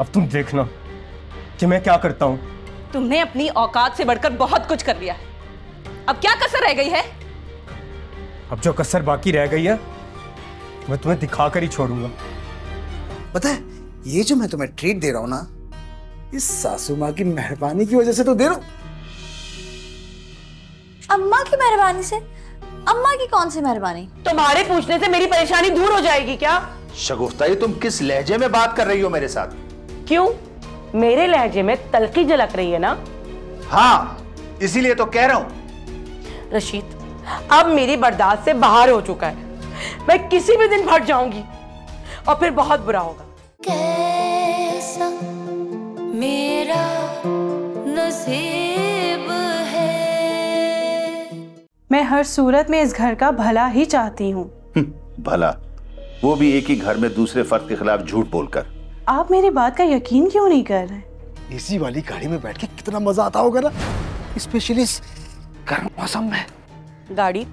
अब तुम देखना कि मैं क्या करता हूं। तुमने अपनी औकात से बढ़कर बहुत कुछ कर लिया है, अब क्या कसर रह गई है? अब जो कसर बाकी रह गई है मैं तुम्हें दिखाकर ही छोड़ूंगा। पता है, ये जो मैं तुम्हें ट्रीट दे रहा हूं ना, इस सासू माँ की मेहरबानी की वजह से तो दे रहा हूं। अम्मा की मेहरबानी से? अम्मा की कौन सी मेहरबानी? तुम्हारे पूछने से मेरी परेशानी दूर हो जाएगी क्या? शगुफ्ता, ये तुम किस लहजे में बात कर रही हो मेरे साथ? क्यों, मेरे लहजे में तल्खी झलक रही है ना? हाँ, इसीलिए तो कह रहा हूं। रशीद, अब मेरी बर्दाश्त से बाहर हो चुका है, मैं किसी भी दिन फट जाऊंगी और फिर बहुत बुरा होगा। कैसा मेरा नसीब है। मैं हर सूरत में इस घर का भला ही चाहती हूँ। भला, वो भी एक ही घर में दूसरे फर्द के खिलाफ झूठ बोलकर। आप मेरी बात का यकीन क्यों नहीं कर रहे? एसी वाली गाड़ी में बैठ के कितना मजा आता होगा ना, स्पेशली इस गर्म मौसम में। गाड़ी?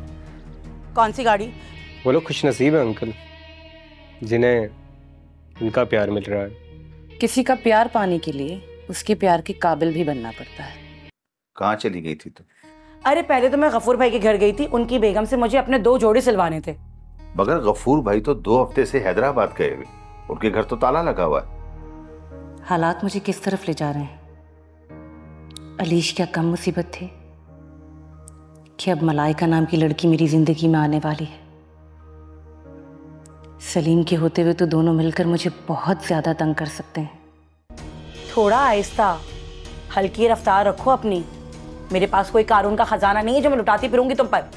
कौन सी गाड़ी? वो लोग खुशनसीब है अंकल जिन्हें उनका प्यार मिल रहा है। किसी का प्यार पाने के लिए उसके प्यार के काबिल भी बनना पड़ता है। कहाँ चली गई थी तुम? अरे पहले तो मैं गफूर भाई के घर गई थी, उनकी बेगम से मुझे अपने 2 जोड़े सिलवाने थे। मगर गफूर भाई तो 2 हफ्ते से हैदराबाद गए हुए, उनके घर तो ताला लगा हुआ है। हालात मुझे किस तरफ ले जा रहे हैं? अलीश क्या कम मुसीबत थी कि अब मलाइका नाम की लड़की मेरी जिंदगी में आने वाली है। सलीम के होते हुए तो दोनों मिलकर मुझे बहुत ज्यादा तंग कर सकते हैं। थोड़ा आहिस्ता, हल्की रफ्तार रखो अपनी। मेरे पास कोई कारून का खजाना नहीं है जो मैं लुटाती फिरूंगी तुम पर।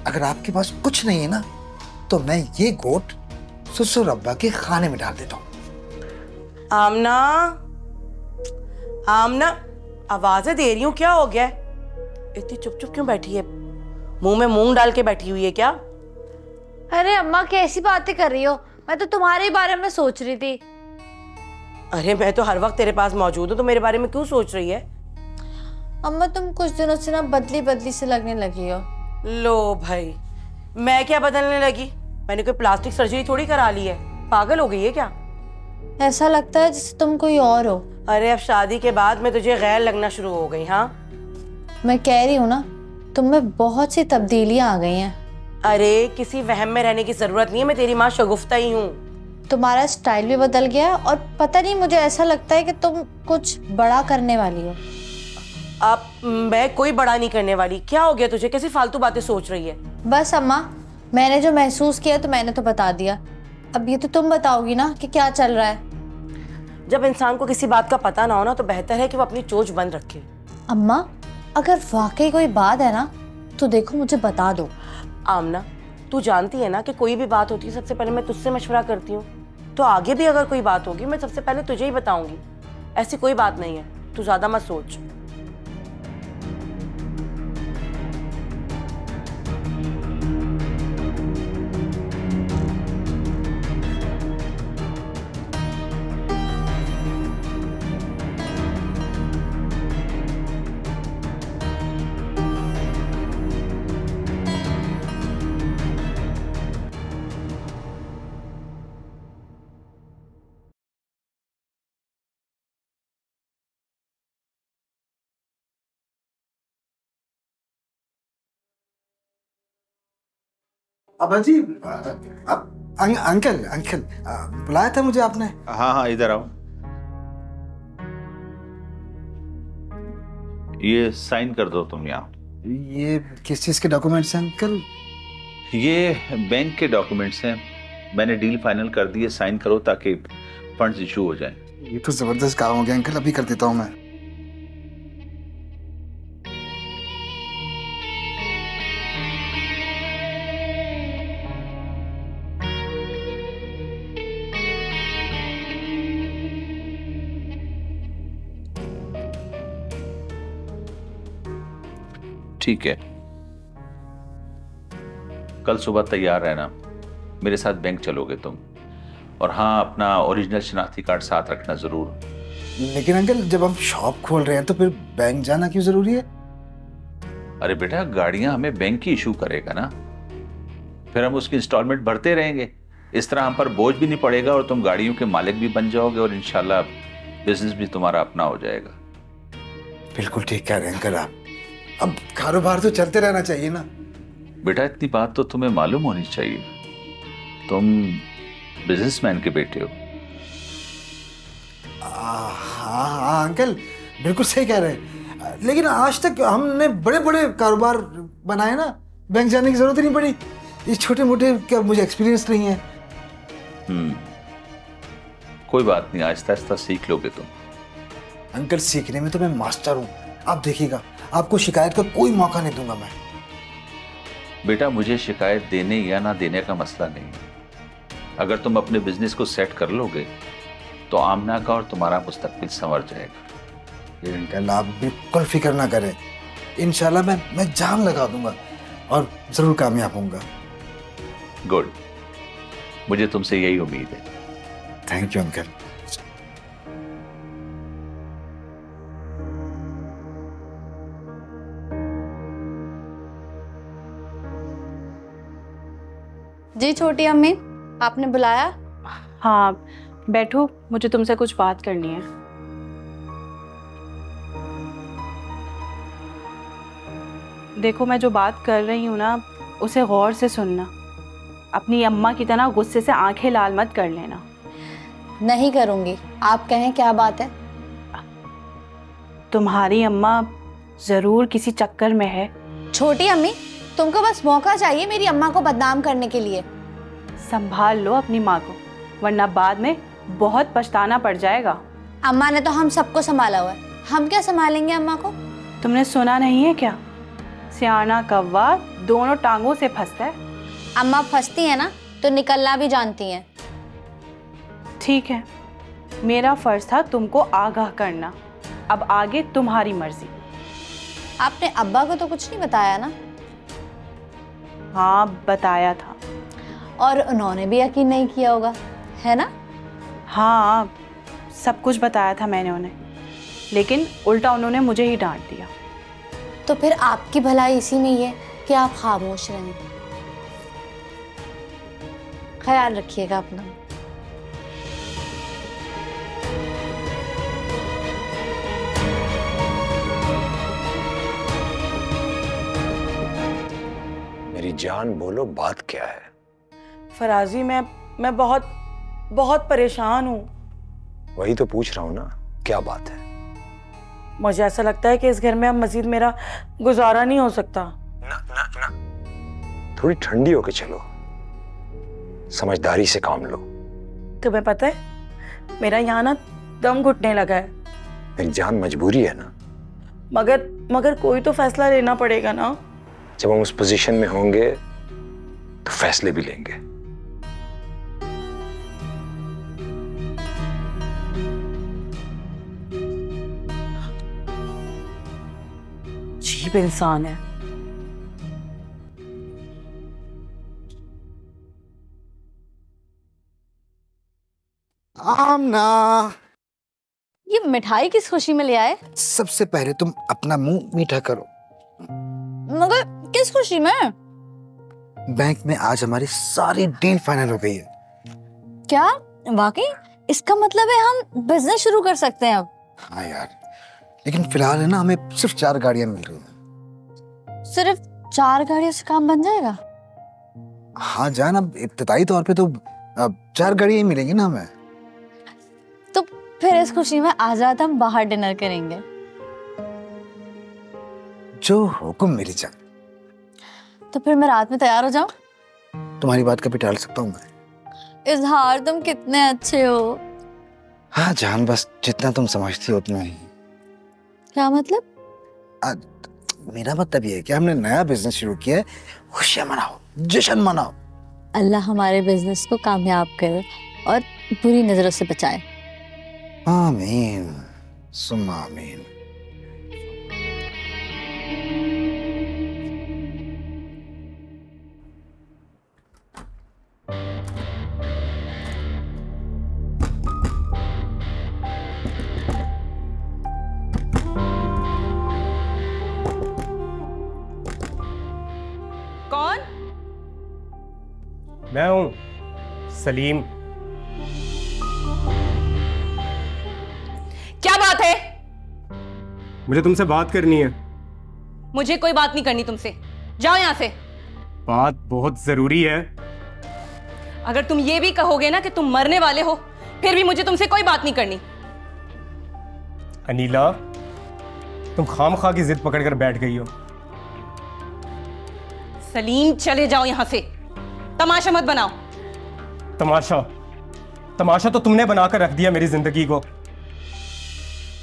अगर आपके पास कुछ नहीं है ना, तो मैं ये गोट ससुर अब्बा के खाने में डाल देता हूँ। आमना, आमना, आवाजें दे रही हूँ, क्या हो गया? इतनी चुप चुप क्यों बैठी है? मुंह में मूंग डाल के बैठी हुई है क्या? अरे अम्मा, कैसी बातें कर रही हो? मैं तो तुम्हारे बारे में सोच रही थी। अरे मैं तो हर वक्त तेरे पास मौजूद हूँ, तो मेरे बारे में क्यों सोच रही है? अम्मा, तुम कुछ दिनों से ना बदली बदली से लगने लगी हो। लो भाई, मैं क्या बदलने लगी? मैंने कोई प्लास्टिक सर्जरी थोड़ी करा ली है, पागल हो गई है क्या? ऐसा लगता है जैसे तुम कोई और हो। अरे अब शादी के बाद मैं तुझे गैर लगना शुरू हो गई? हाँ, मैं कह रही हूँ ना, तुम में बहुत सी तब्दीलियां आ गई हैं। अरे किसी वहम में रहने की जरूरत नहीं है, मैं तेरी माँ शगुफ्ता ही हूँ। तुम्हारा स्टाइल भी बदल गया है और पता नहीं, मुझे ऐसा लगता है कि तुम कुछ बड़ा करने वाली हो। अब मैं कोई बड़ा नहीं करने वाली। क्या हो गया तुझे? कैसी फालतू बातें सोच रही है? बस अम्मा, मैंने जो महसूस किया तो मैंने तो बता दिया। अब ये तो तुम बताओगी ना कि क्या चल रहा है। जब इंसान को किसी बात का पता ना हो ना, तो बेहतर है कि वो अपनी चोंच बंद रखे। अम्मा, अगर वाकई कोई बात है ना, तो देखो मुझे बता दो। आमना, तू जानती है ना कि कोई भी बात होती है सबसे पहले मैं तुझसे मशवरा करती हूँ, तो आगे भी अगर कोई बात होगी मैं सबसे पहले तुझे ही बताऊंगी। ऐसी कोई बात नहीं है, तू ज्यादा मत सोच। अब्बा जी, अंकल बुलाया था मुझे आपने? हाँ हाँ, इधर आओ। ये साइन कर दो तुम यहाँ। ये किस चीज के डॉक्यूमेंट्स हैं अंकल? ये बैंक के डॉक्यूमेंट्स हैं, मैंने डील फाइनल कर दी है, साइन करो ताकि फंड्स इशू हो जाए। ये तो जबरदस्त काम हो गया अंकल, अभी कर देता हूँ मैं। ठीक है, कल सुबह तैयार रहना, मेरे साथ बैंक चलोगे तुम। और हाँ, अपना ओरिजिनल शनाख्ती कार्ड साथ रखना जरूर। लेकिन अंकल, जब हम शॉप खोल रहे हैं तो फिर बैंक जाना क्यों जरूरी है? अरे बेटा, गाड़ियां हमें बैंक ही इशू करेगा ना, फिर हम उसकी इंस्टॉलमेंट भरते रहेंगे। इस तरह हम पर बोझ भी नहीं पड़ेगा और तुम गाड़ियों के मालिक भी बन जाओगे और इंशाल्लाह बिजनेस भी तुम्हारा अपना हो जाएगा। बिल्कुल ठीक कह रहे हैं अंकल आप। अब कारोबार तो चलते रहना चाहिए ना। बेटा इतनी बात तो तुम्हें मालूम होनी चाहिए, तुम बिजनेसमैन के बेटे हो। हाँ हाँ अंकल बिल्कुल सही कह रहे हैं, लेकिन आज तक हमने बड़े बड़े कारोबार बनाए ना, बैंक जाने की जरूरत ही नहीं पड़ी। ये छोटे मोटे क्या मुझे एक्सपीरियंस नहीं है। कोई बात नहीं, आहिस्ता आहिस्ता सीख लोगे तुम। अंकल सीखने में तो मैं मास्टर हूँ, आप देखिएगा आपको शिकायत का कोई मौका नहीं दूंगा मैं। बेटा मुझे शिकायत देने या ना देने का मसला नहीं है, अगर तुम अपने बिजनेस को सेट कर लोगे तो आमना का और तुम्हारा मुस्तकबिल संवर जाएगा। अंकल आप बिल्कुल फिक्र ना करें, इंशाल्लाह मैं जान लगा दूंगा और जरूर कामयाब होऊंगा। गुड, मुझे तुमसे यही उम्मीद है। Thank you uncle. जी छोटी अम्मी, आपने बुलाया? हाँ बैठो, मुझे तुमसे कुछ बात करनी है। देखो मैं जो बात कर रही हूँ ना उसे गौर से सुनना, अपनी अम्मा की तरह गुस्से से आंखें लाल मत कर लेना। नहीं करूँगी, आप कहें क्या बात है? तुम्हारी अम्मा ज़रूर किसी चक्कर में है। छोटी अम्मी, तुमको बस मौका चाहिए मेरी अम्मा को बदनाम करने के लिए। संभाल लो अपनी माँ को, वरना बाद में बहुत पछताना पड़ जाएगा। अम्मा ने तो हम सबको संभाला हुआ है, हम क्या संभालेंगे अम्मा को? तुमने सुना नहीं है क्या, सियाना कौवा दोनों टांगों से फंसता है। अम्मा फंसती है ना तो निकलना भी जानती हैं। ठीक है, मेरा फर्ज था तुमको आगाह करना, अब आगे तुम्हारी मर्जी। आपने अब्बा को तो कुछ नहीं बताया ना? हाँ बताया था। और उन्होंने भी यकीन नहीं किया होगा, है ना? हाँ सब कुछ बताया था मैंने उन्हें, लेकिन उल्टा उन्होंने मुझे ही डांट दिया। तो फिर आपकी भलाई इसी में ही है कि आप खामोश रहें। ख्याल रखिएगा अपना। मेरी जान बोलो बात क्या है? फराजी मैं बहुत बहुत परेशान हूँ। वही तो पूछ रहा हूँ ना, क्या बात है? मुझे ऐसा लगता है कि इस घर में अब मजीद मेरा गुजारा नहीं हो सकता। ना ना ना, थोड़ी ठंडी होके चलो, समझदारी से काम लो। तुम्हें पता है मेरा यहाँ ना दम घुटने लगा है। मेरी जान मजबूरी है ना। मगर कोई तो फैसला लेना पड़ेगा ना। जब हम उस पोजीशन में होंगे तो फैसले भी लेंगे। अजीब इंसान है। आमना, ये मिठाई किस खुशी में ले आए? सबसे पहले तुम अपना मुंह मीठा करो। मगर किस खुशी में? बैंक में आज हमारी सारी डील फाइनल हो गई है। क्या वाकई? इसका मतलब है हम बिजनेस शुरू कर सकते हैं अब। हाँ यार, लेकिन फिलहाल है ना हमें सिर्फ 4 गाड़ियां मिल रही हैं। सिर्फ 4 गाड़ियों से काम बन जाएगा? हाँ जान, अब इब्तिदाई तौर पे तो अब 4 गाड़ियां ही मिलेंगी ना हमें। तो फिर इस खुशी में आज रात हम बाहर डिनर करेंगे। जो हुक्म मेरी जान। तो फिर मैं रात में तैयार हो जाऊं? तुम्हारी बात कभी टाल सकता हूँ मैं? इजहार, तुम कितने अच्छे हो। हाँ जान, बस जितना तुम समझती हो उतना ही। क्या मतलब? मेरा मतलब ये है कि हमने नया बिजनेस शुरू किया है, खुशियां मनाओ, जश्न मनाओ। अल्लाह हमारे बिजनेस को कामयाब करे और बुरी नजरों से बचाए। आमीन सुम्मा आमीन। मैं हूं। सलीम, क्या बात है? मुझे तुमसे बात करनी है। मुझे कोई बात नहीं करनी तुमसे, जाओ यहां से। बात बहुत जरूरी है। अगर तुम ये भी कहोगे ना कि तुम मरने वाले हो, फिर भी मुझे तुमसे कोई बात नहीं करनी। अनीला, तुम खामखा की जिद पकड़कर बैठ गई हो। सलीम, चले जाओ यहां से, तमाशा मत बनाओ। तमाशा? तमाशा तो तुमने बनाकर रख दिया मेरी जिंदगी को।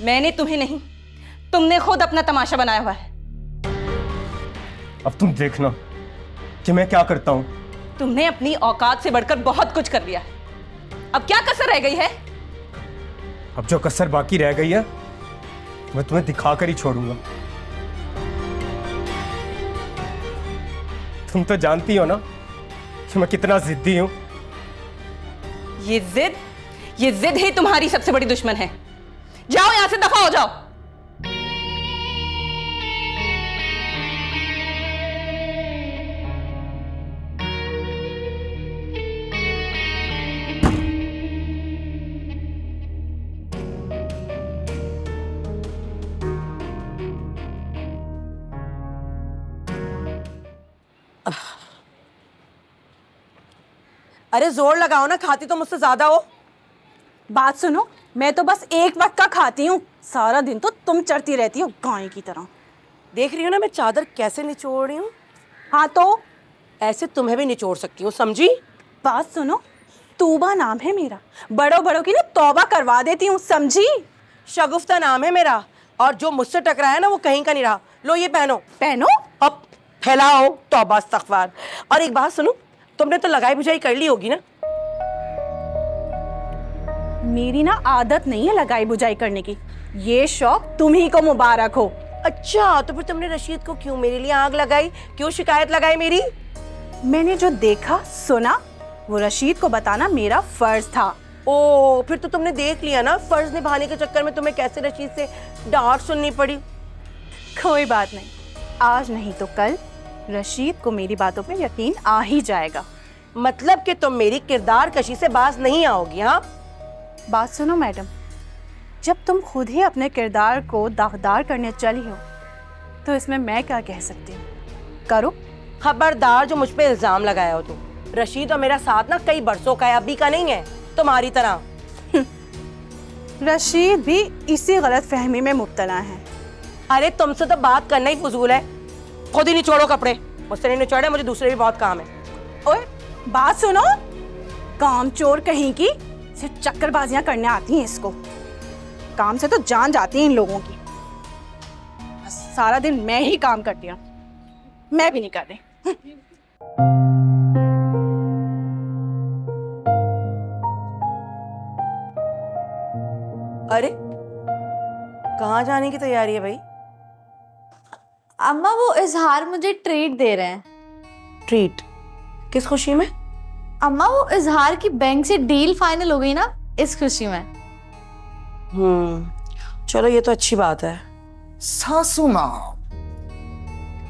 मैंने तुम्हें नहीं, तुमने खुद अपना तमाशा बनाया हुआ है। अब तुम देखना कि मैं क्या करता हूं। तुमने अपनी औकात से बढ़कर बहुत कुछ कर लिया है। अब क्या कसर रह गई है? अब जो कसर बाकी रह गई है मैं तुम्हें दिखाकर ही छोड़ूंगा। तुम तो जानती हो ना कि मैं कितना जिद्दी हूं। ये जिद ही तुम्हारी सबसे बड़ी दुश्मन है। जाओ यहां से, दफा हो जाओ। अरे जोर लगाओ ना, खाती तो मुझसे ज्यादा हो। बात सुनो, मैं तो बस एक वक्त का खाती हूँ, सारा दिन तो तुम चढ़ती रहती हो गाय की तरह। देख रही हो ना मैं चादर कैसे निचोड़ रही हूँ। हाँ तो ऐसे तुम्हें भी निचोड़ सकती हूँ, समझी? बात सुनो, तूबा नाम है मेरा, बड़ों बड़ों की ना तौबा करवा देती हूँ, समझी? शगुफ्ता नाम है मेरा, और जो मुझसे टकराया ना वो कहीं का नहीं रहा। लो ये पहनो। पहनो? अब फैलाओ तौबा इस्तग़फ़ार। और एक बात सुनो, तुमने तो लगाई बुझाई कर ली होगी ना? मेरी ना आदत नहीं है लगाई बुझाई करने की, ये शौक तुम ही को मुबारक हो। अच्छा, तो फिर तुमने रशीद को क्यों मेरे लिए आग लगाई, क्यों शिकायत लगाई मेरी? मैंने जो देखा सुना वो रशीद को बताना मेरा फर्ज था। ओ, फिर तो तुमने देख लिया ना, फर्ज निभाने के चक्कर में तुम्हें कैसे रशीद से डांट सुननी पड़ी। कोई बात नहीं, आज नहीं तो कल रशीद को मेरी बातों पे यकीन आ ही जाएगा। मतलब कि तुम मेरी किरदार कशी से बाज नहीं आओगी? हाँ, बात सुनो मैडम, जब तुम खुद ही अपने किरदार को दागदार करने चली हो तो इसमें मैं क्या कह सकती हूँ? करो। खबरदार जो मुझ पे इल्जाम लगाया हो तुम। रशीद और मेरा साथ ना कई बरसों का है, अभी का नहीं है तुम्हारी तरह। रशीद भी इसी गलत फहमी में मुब्तला है। अरे तुमसे तो बात करना ही फजूल है, खुद ही निचोड़ो कपड़े। मुझसे नहीं निचोड़े, मुझे दूसरे भी बहुत काम है। ओए बात सुनो, काम चोर कहीं की, सिर्फ चक्करबाजियां करने आती हैं इसको। काम से तो जान जाती है इन लोगों की। बस सारा दिन मैं ही काम करती हूँ, मैं भी नहीं कर रही। अरे कहाँ जाने की तैयारी है भाई? अम्मा वो इजहार मुझे ट्रीट दे रहे हैं। ट्रीट? किस खुशी में? अम्मा वो इजहार की बैंक से डील फाइनल हो गई ना, इस खुशी में। चलो ये तो अच्छी बात है। सासू माँ,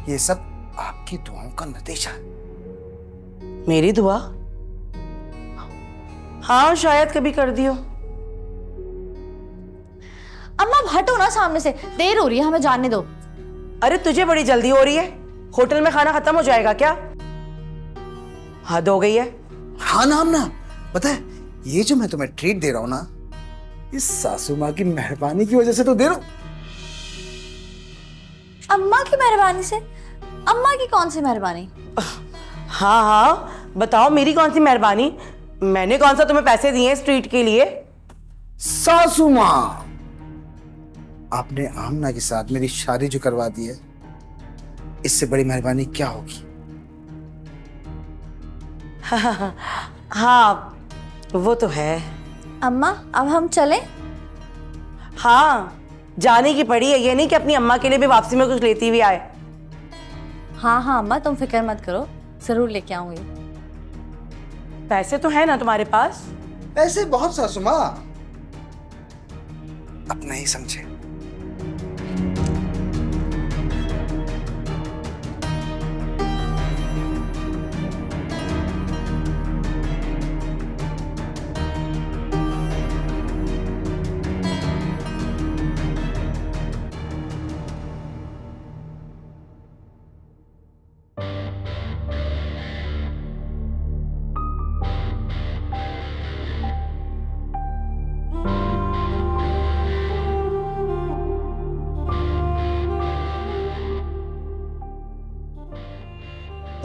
ये सब आपकी दुआओं का नतीजा है। मेरी दुआ? हाँ शायद कभी कर दियो। अम्मा हटो ना सामने से, देर हो रही है, हमें जाने दो। अरे तुझे बड़ी जल्दी हो रही है, होटल में खाना खत्म हो जाएगा क्या? हद हो गई है। हाँ ना, हम ना, पता है ये जो मैं तुम्हें ट्रीट दे रहा हूँ ना, इस सासू माँ की मेहरबानी की वजह से तो दे रहा हूँ। अम्मा की मेहरबानी से? अम्मा की कौन सी मेहरबानी? हाँ हाँ बताओ, मेरी कौन सी मेहरबानी? मैंने कौन सा तुम्हें पैसे दिए इस ट्रीट के लिए? सासू माँ, आपने आमना के साथ मेरी शादी जो करवा दी है, इससे बड़ी मेहरबानी क्या होगी? हाँ वो तो है। अम्मा अब हम चलें? हाँ जाने की पड़ी है, ये नहीं कि अपनी अम्मा के लिए भी वापसी में कुछ लेती हुई आए। हाँ हाँ अम्मा तुम फिक्र मत करो, जरूर लेके आऊंगी। पैसे तो है ना तुम्हारे पास? पैसे बहुत सासू माँ, अब नहीं समझे।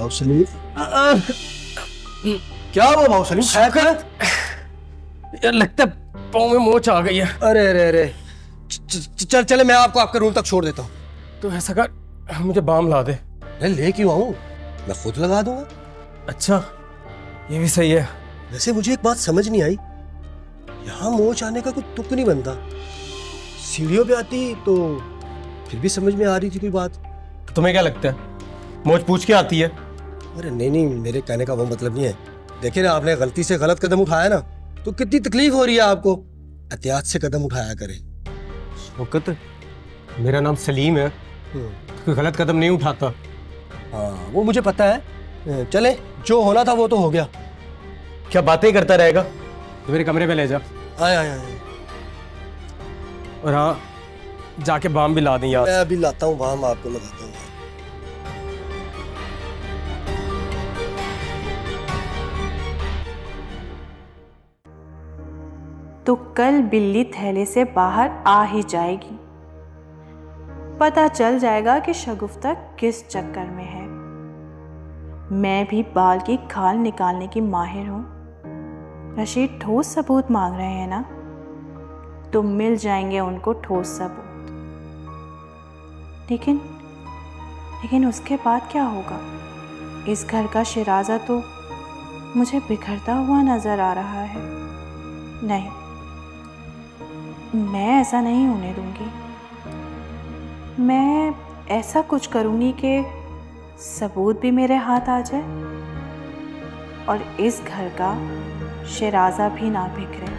भाव सलीम। क्या हुआ भाव सलीम? यार लगता है पाँव में मोच आ गई है। अरे अरे अरे, चल चले, मैं आपको आपके रूम तक छोड़ देता हूँ। तो ऐसा कर, मुझे बाम ला दे। मैं ले क्यों आऊँ, मैं खुद लगा दूंगा। अच्छा ये भी सही है। वैसे मुझे एक बात समझ नहीं आई, यहाँ मोच आने का कोई तुक नहीं बनता। सीढ़ियों पे आती तो फिर भी समझ में आ रही थी कोई बात। तुम्हें क्या लगता है मोच पूछ के आती है? अरे नहीं नहीं, मेरे कहने का वो मतलब नहीं है। देखिए ना, आपने गलती से गलत कदम उठाया ना तो कितनी तकलीफ हो रही है आपको। एहतियात से कदम उठाया करें। शौकत, मेरा नाम सलीम है, कोई गलत कदम नहीं उठाता। हाँ वो मुझे पता है। चले, जो होना था वो तो हो गया। क्या बातें करता रहेगा? तो मेरे कमरे में ले जा। आए आए आए। और हाँ, जाके बाम भी ला दें यार। मैं अभी लाता हूँ बाम, आपको लगाता हूँ। तो कल बिल्ली थैले से बाहर आ ही जाएगी। पता चल जाएगा कि शगुफ्ता किस चक्कर में है। मैं भी बाल की खाल निकालने की माहिर हूँ। रशीद ठोस सबूत मांग रहे हैं ना, तो मिल जाएंगे उनको ठोस सबूत। लेकिन उसके बाद क्या होगा? इस घर का शिराजा तो मुझे बिखरता हुआ नजर आ रहा है। नहीं, मैं ऐसा नहीं होने दूंगी। मैं ऐसा कुछ करूंगी कि सबूत भी मेरे हाथ आ जाए और इस घर का शिराजा भी ना बिखरे।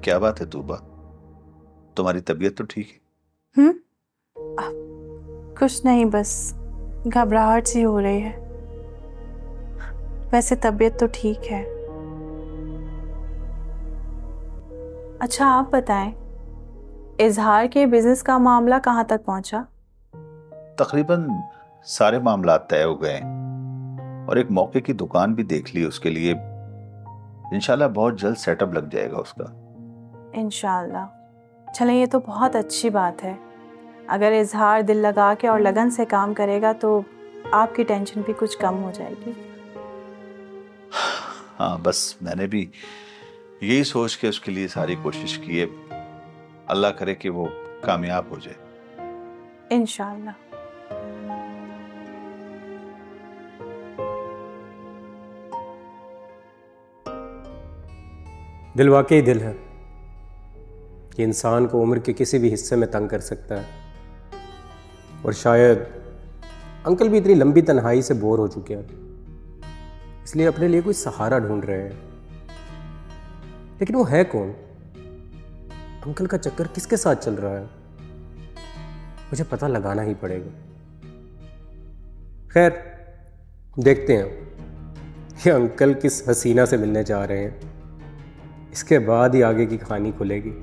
क्या बात है तूबा, तुम्हारी तबीयत तो ठीक है? कुछ नहीं, बस घबराहट सी हो रही है। वैसे तबीयत तो ठीक है। अच्छा आप बताएं, इजहार के बिजनेस का मामला कहाँ तक पहुंचा? तकरीबन सारे मामला तय हो गए और एक मौके की दुकान भी देख ली उसके लिए। इंशाल्लाह बहुत जल्द सेटअप लग जाएगा उसका। इंशाल्लाह। चलें, ये तो बहुत अच्छी बात है। अगर इजहार दिल लगा के और लगन से काम करेगा तो आपकी टेंशन भी कुछ कम हो जाएगी। हाँ, बस मैंने भी यही सोच के उसके लिए सारी कोशिश की है। अल्लाह करे कि वो कामयाब हो जाए। इंशाल्लाह। दिल वाकई दिल है कि इंसान को उम्र के किसी भी हिस्से में तंग कर सकता है। और शायद अंकल भी इतनी लंबी तन्हाई से बोर हो चुके हैं, इसलिए अपने लिए कोई सहारा ढूंढ रहे हैं। लेकिन वो है कौन? अंकल का चक्कर किसके साथ चल रहा है? मुझे पता लगाना ही पड़ेगा। खैर, देखते हैं कि अंकल किस हसीना से मिलने जा रहे हैं। इसके बाद ही आगे की कहानी खुलेगी।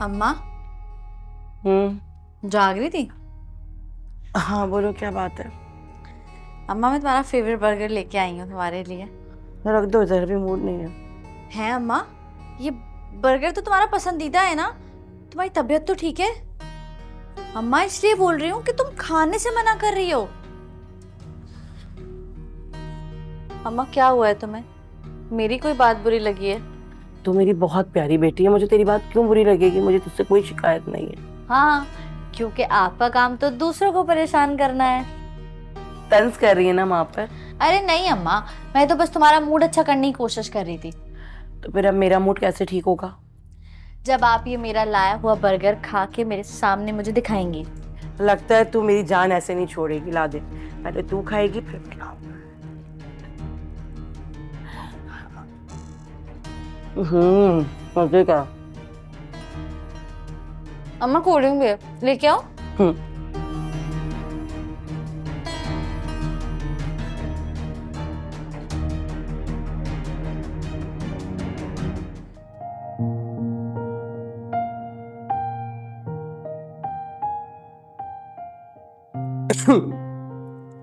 अम्मा जाग रही थी? हाँ बोलो, क्या बात है? अम्मा मैं तुम्हारा फेवरेट बर्गर लेके आई हूँ तुम्हारे लिए। रख दो, इधर भी मूड नहीं है। है अम्मा, ये बर्गर तो तुम्हारा पसंदीदा है ना? तुम्हारी तबीयत तो ठीक है? अम्मा इसलिए बोल रही हूँ कि तुम खाने से मना कर रही हो। अम्मा क्या हुआ है तुम्हें? मेरी कोई बात बुरी लगी है? तू मेरी बहुत प्यारी बेटी है, मुझे तेरी बात क्यों बुरी लगेगी? मुझे तुझसे कोई शिकायत नहीं है। हाँ, क्योंकि आपका काम तो दूसरों को परेशान करना है। तंज कर रही है ना माँ पर? अरे नहीं अम्मा, मैं तो बस तुम्हारा मूड अच्छा करने की कोशिश कर रही थी। तो फिर अब मेरा मूड कैसे ठीक होगा? जब आप ये मेरा लाया हुआ बर्गर खा के मेरे सामने मुझे दिखाएंगी। लगता है तू मेरी जान ऐसे नहीं छोड़ेगी। ला दे, पहले तू खाएगी फिर क्या? मजे का। अम्मा कोल्ड ड्रिंक भी है, लेके आओ।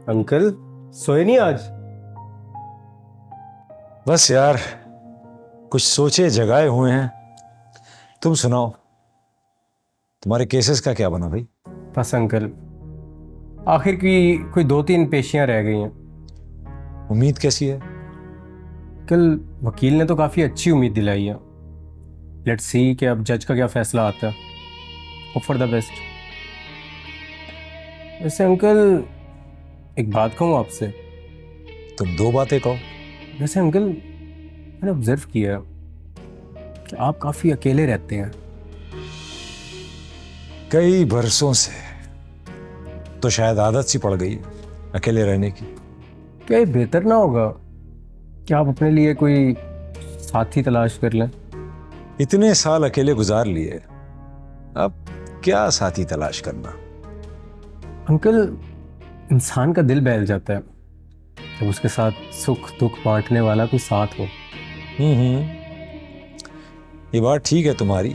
अंकल सोए नहीं आज? बस यार कुछ सोचे जगाए हुए हैं। तुम सुनाओ, तुम्हारे केसेस का क्या बना भाई? बस अंकल, आखिर की कोई 2-3 पेशियां रह गई हैं। उम्मीद कैसी है? कल वकील ने तो काफ़ी अच्छी उम्मीद दिलाई है। लेट्स सी कि अब जज का क्या फैसला आता है। Hope for the best. वैसे अंकल एक बात कहूँ आपसे। तुम 2 बातें कहो। वैसे अंकल मैंने ऑब्जर्व किया कि आप काफ़ी अकेले रहते हैं। कई बरसों से, तो शायद आदत सी पड़ गई अकेले रहने की। क्या ये बेहतर ना होगा कि आप अपने लिए कोई साथी तलाश कर लें? इतने साल अकेले गुजार लिए, अब क्या साथी तलाश करना? अंकल, इंसान का दिल बहल जाता है जब उसके साथ सुख दुख बांटने वाला कोई साथ हो। ये बात ठीक है तुम्हारी।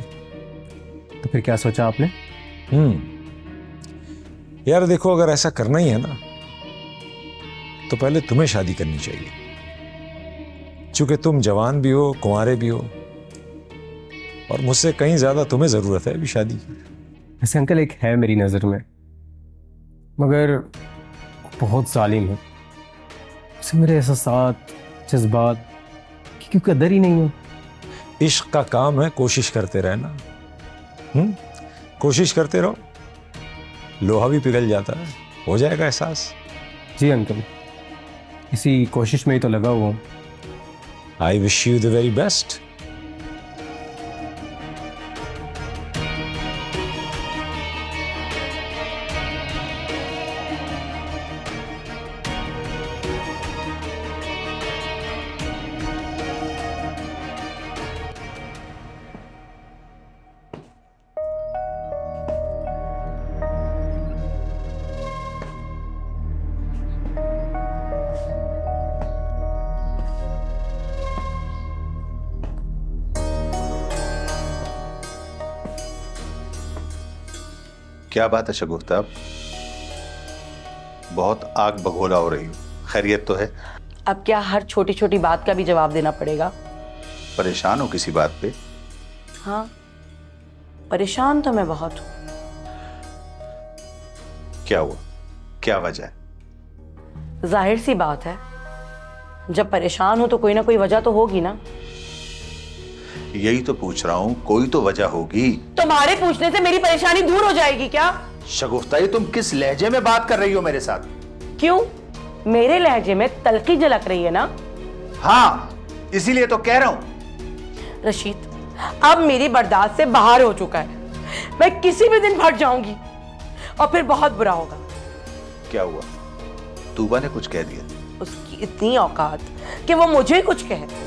तो फिर क्या सोचा आपने? यार देखो, अगर ऐसा करना ही है ना तो पहले तुम्हें शादी करनी चाहिए, क्योंकि तुम जवान भी हो, कुंवारे भी हो, और मुझसे कहीं ज्यादा तुम्हें जरूरत है अभी शादी की। वैसे अंकल एक है मेरी नज़र में, मगर बहुत जालिम है। उसे मेरे एहसासात, जज्बात की कोई कदर ही नहीं है। इश्क का काम है कोशिश करते रहना। कोशिश करते रहो, लोहा भी पिघल जाता है, हो जाएगा एहसास। जी अंकल, इसी कोशिश में ही तो लगा हुआ हूँ। I wish you the very best. क्या बात है शगुफ्ता, बहुत आग बगोला हो रही हो, खैरियत तो है? अब क्या हर छोटी छोटी बात का भी जवाब देना पड़ेगा? परेशान हो किसी बात पे? हाँ, परेशान तो मैं बहुत हूं। क्या हुआ, क्या वजह है? जाहिर सी बात है, जब परेशान हो तो कोई ना कोई वजह तो होगी ना। यही तो पूछ रहा हूं, कोई तो वजह होगी। तुम्हारे पूछने से मेरी परेशानी दूर हो जाएगी क्या? शगुफ्ता, ये तुम किस लहजे में बात कर रही हो मेरे साथ? क्यों, मेरे लहजे में तल्खी झलक रही है ना? हाँ, इसीलिए तो कह रहा हूं। रशीद, अब मेरी बर्दाश्त से बाहर हो चुका है। मैं किसी भी दिन फट जाऊंगी और फिर बहुत बुरा होगा। क्या हुआ, तूबा ने कुछ कह दिया? उसकी इतनी औकात कि वो मुझे कुछ कहे।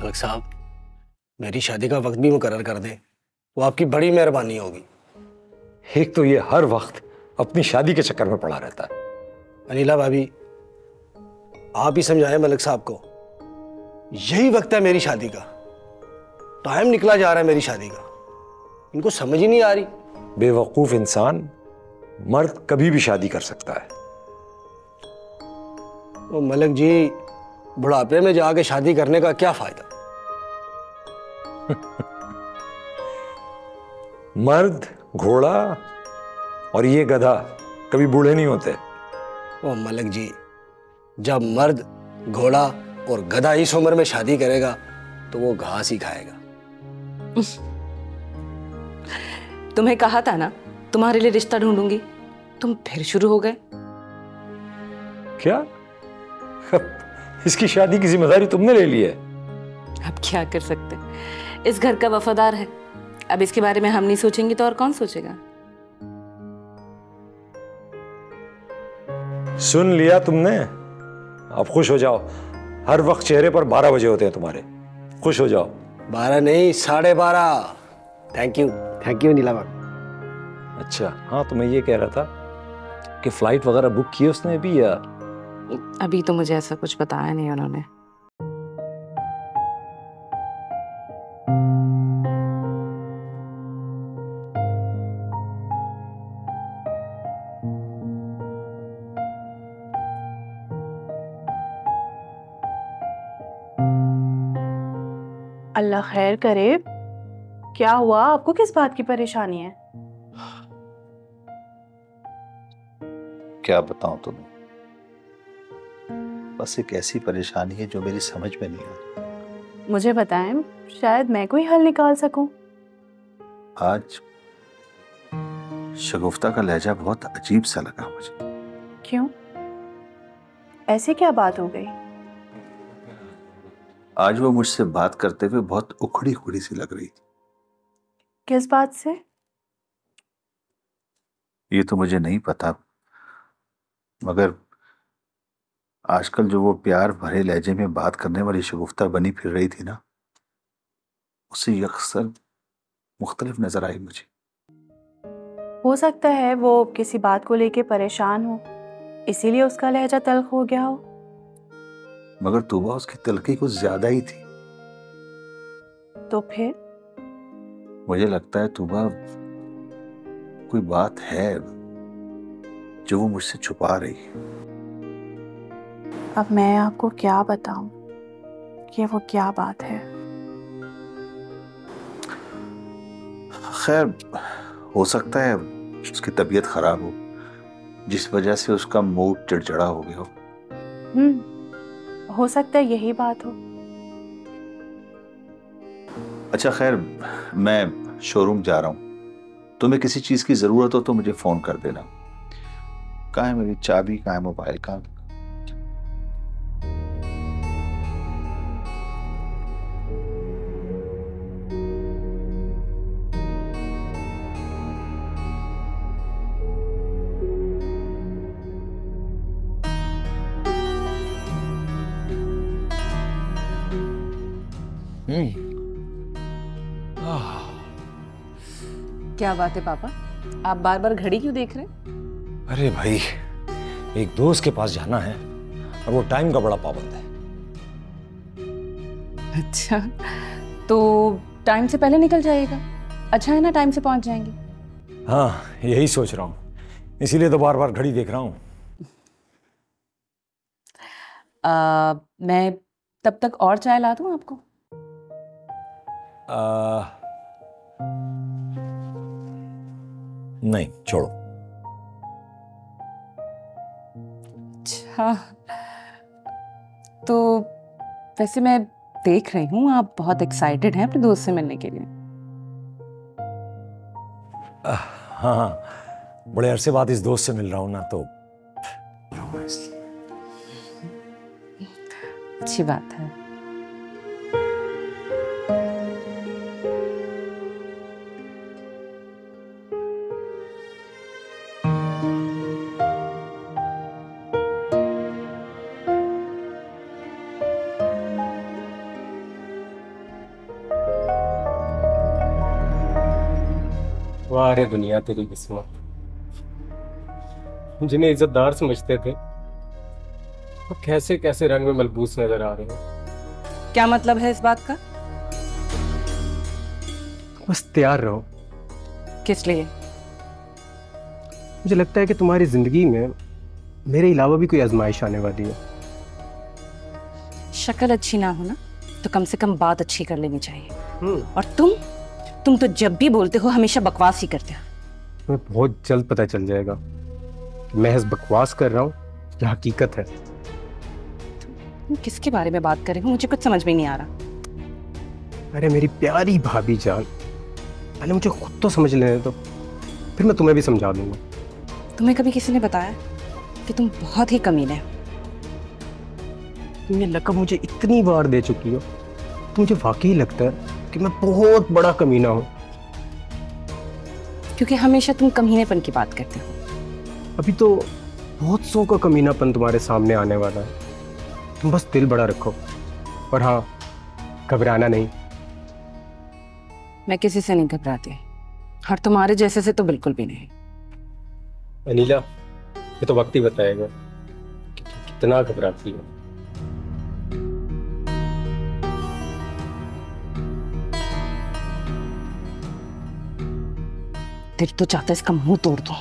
मलिक साहब, मेरी शादी का वक्त भी मुकर्रर कर दें, वो आपकी बड़ी मेहरबानी होगी। एक तो ये हर वक्त अपनी शादी के चक्कर में पड़ा रहता है। अनिला भाभी, आप ही समझाएं मलिक साहब को, यही वक्त है मेरी शादी का। टाइम निकला जा रहा है मेरी शादी का, इनको समझ ही नहीं आ रही। बेवकूफ इंसान, मर्द कभी भी शादी कर सकता है। वो मलिक जी, बुढ़ापे में जाके शादी करने का क्या फायदा? मर्द, घोड़ा और ये गधा कभी बूढ़े नहीं होते। ओ मलिक जी, जब मर्द, घोड़ा और गधा इस उम्र में शादी करेगा तो वो घास ही खाएगा। तुम्हें कहा था ना तुम्हारे लिए रिश्ता ढूंढूंगी, तुम फिर शुरू हो गए। क्या? इसकी शादी की जिम्मेदारी तुमने ले ली है? अब क्या कर सकते, इस घर का वफादार है। अब इसके बारे में हम नहीं सोचेंगे तो और कौन सोचेगा? सुन लिया तुमने, अब खुश हो जाओ। हर वक्त चेहरे पर 12 बजे होते हैं तुम्हारे, खुश हो जाओ। 12 नहीं, 12:30। Thank you Neela ma'am. अच्छा हाँ, तो मैं ये कह रहा था कि फ्लाइट वगैरह बुक की है उसने अभी, या? अभी तो मुझे ऐसा कुछ बताया नहीं उन्होंने। अल्लाह खैर करे। क्या हुआ, आपको किस बात की परेशानी है? क्या बताऊं तुम्हें, बस एक ऐसी परेशानी है जो मेरी समझ में नहीं आ रही। मुझे बताएं, शायद मैं कोई हल निकाल सकूं। आज शगुफ्ता का लहजा बहुत अजीब सा लगा मुझे। क्यों, ऐसी क्या बात हो गई? आज वो मुझसे बात करते हुए बहुत उखड़ी उखड़ी सी लग रही थी। किस बात से? ये तो मुझे नहीं पता, मगर आजकल जो वो प्यार भरे लहजे में बात करने वाली शगुफ्ता बनी फिर रही थी ना, उससे अक्सर मुख्तलिफ नजर आई मुझे। हो सकता है वो किसी बात को लेके परेशान हो, इसीलिए उसका लहजा तल्ख हो गया हो। मगर तूबा उसकी तलखी कुछ ज्यादा ही थी। तो फिर? मुझे लगता है तूबा कोई बात है जो वो मुझसे छुपा रही है। अब मैं आपको क्या बताऊं कि वो क्या बात है। खैर, हो सकता है उसकी तबीयत खराब हो, जिस वजह से उसका मूड चिड़चिड़ा हो गया हो। हो सकता है यही बात हो। अच्छा खैर, मैं शोरूम जा रहा हूं, तुम्हें किसी चीज की जरूरत हो तो मुझे फोन कर देना। कहाँ है मेरी चाबी, कहाँ है मोबाइल, कहाँ? क्या बात है पापा, आप बार बार घड़ी क्यों देख रहे हैं? अरे भाई, एक दोस्त के पास जाना है और वो टाइम का बड़ा पाबंद है। अच्छा, तो टाइम से पहले निकल जाइएगा। अच्छा है ना, टाइम से पहुंच जाएंगे। हाँ, यही सोच रहा हूँ, इसीलिए तो बार बार घड़ी देख रहा हूँ। मैं तब तक और चाय ला दूं आपको? नहीं, छोड़ो। अच्छा, तो वैसे मैं देख रही हूँ आप बहुत एक्साइटेड हैं अपने दोस्त से मिलने के लिए। हाँ हाँ, बड़े अरसे बाद इस दोस्त से मिल रहा हूँ ना, तो अच्छी बात है। वाह रे दुनिया तेरी किस्मत, जिन्हें इज्जतदार समझते थे वो कैसे कैसे रंग में मलबूस नजर आ रहे हैं। क्या मतलब है इस बात का? बस तैयार रहो। किस लिए? मुझे लगता है कि तुम्हारी जिंदगी में मेरे अलावा भी कोई आजमाइश आने वाली है। शक्ल अच्छी ना हो ना, तो कम से कम बात अच्छी कर लेनी चाहिए। और तुम तो जब भी बोलते हो हमेशा बकवास ही करते हो। तुम्हें बहुत जल्द पता चल जाएगा कि महज बकवास कर रहा हूँ या हकीकत है। तुम किसके बारे में बात कर रहे हो, मुझे कुछ समझ में नहीं आ रहा। अरे मेरी प्यारी भाभी जान, पहले मुझे खुद तो समझ लेने दो, फिर मैं तुम्हें भी समझा दूंगा। तुम्हें कभी किसी ने बताया कि तुम बहुत ही कमीने हो? तुम ये लक़ब मुझे इतनी बार दे चुकी हो, तो मुझे वाकई लगता है कि मैं बहुत बड़ा कमीना हूँ। क्योंकि हमेशा तुम कमीनेपन की बात करते हो। अभी तो बहुत सौ का कमीनापन तुम्हारे सामने आने वाला है। तुम बस दिल बड़ा रखो, और हाँ, घबराना नहीं। मैं किसी से नहीं घबराती, और तुम्हारे जैसे से तो बिल्कुल भी नहीं। अनीला, ये तो वक्त ही बताएगा कि तुम कितना घबराती हो। दिल तो चाहता है इसका मुंह तोड़ दूं।